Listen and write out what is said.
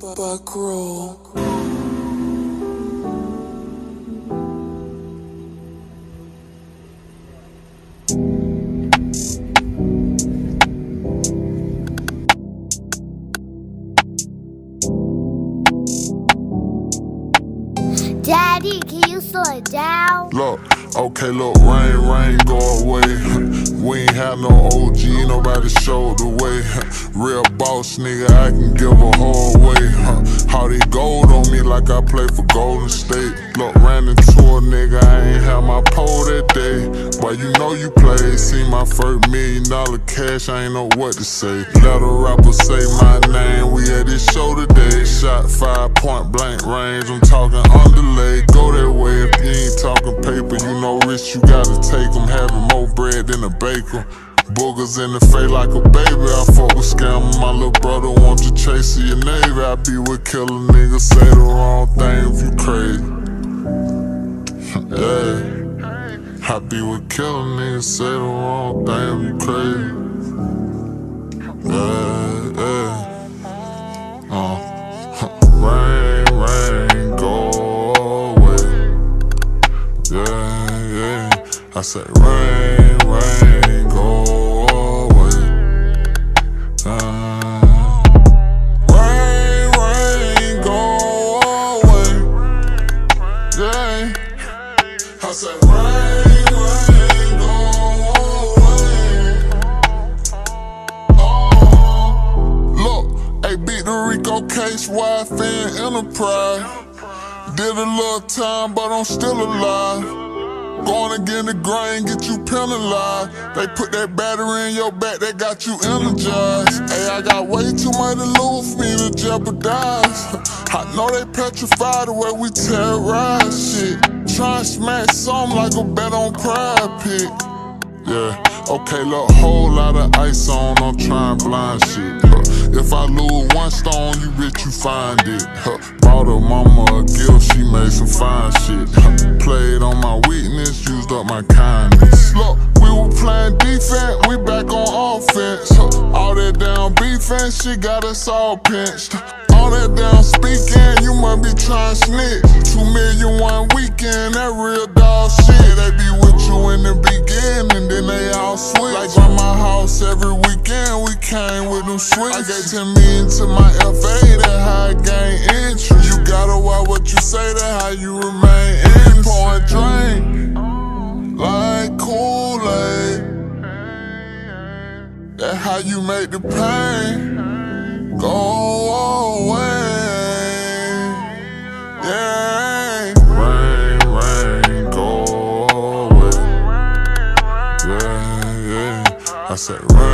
Buck roll. Daddy, can you slow it down? Look, okay, look, rain, go away. We ain't have no OG, nobody showed the way. Real boss nigga, I can give a whole way. How they gold on me like I play for Golden State. Look, ran into a nigga, I ain't have my pole that day. But you know you played, see my first $1 million cash, I ain't know what to say. Let a rapper say my name, we at this show today. Shot 5-point blank range, I'm talking underlay. Go that way if you ain't talking paper, you know risk you gotta take them. Having more bread than a baker. Boogers in the face like a baby, I fuck with scammer. My little brother want to chase your navy. I be with killer niggas, say the wrong thing if you crazy. Yeah, I be with killer niggas, say the wrong thing if you crazy. Rain, go away. Yeah, I said rain, go away. Rain, go away. Yeah, I said rain, go away. Look, hey, beat the Rico case, YFN Enterprise. Did a little time, but I'm still alive. Going against the grain, get you penalized. They put that battery in your back, that got you energized. Hey, I got way too much to lose for me to jeopardize. I know they petrified the way we terrorize shit. Try and smash something like a bet on Pride Pick. Yeah, okay, look, whole lot of ice on, I'm trying blind shit. If I lose one stone, you rich, you find it. Bought her mama a gift, she made some fine shit. Played on my weakness, used up my kindness. Look, we were playing defense, we back on offense. All that down defense, she got us all pinched. All that down speaking, you must be trying to snitch. 2 million one weekend, that real dog shit. They be with you in the beginning, then they all switch. Like by my house every weekend, we came with them switch. I gave 10 million to my FA, that how I gain interest. You gotta watch what you say, that how you remain in. Pour and drink, like Kool-Aid. That how you make the pain go away. Yeah, rain, go away. Yeah, I said rain.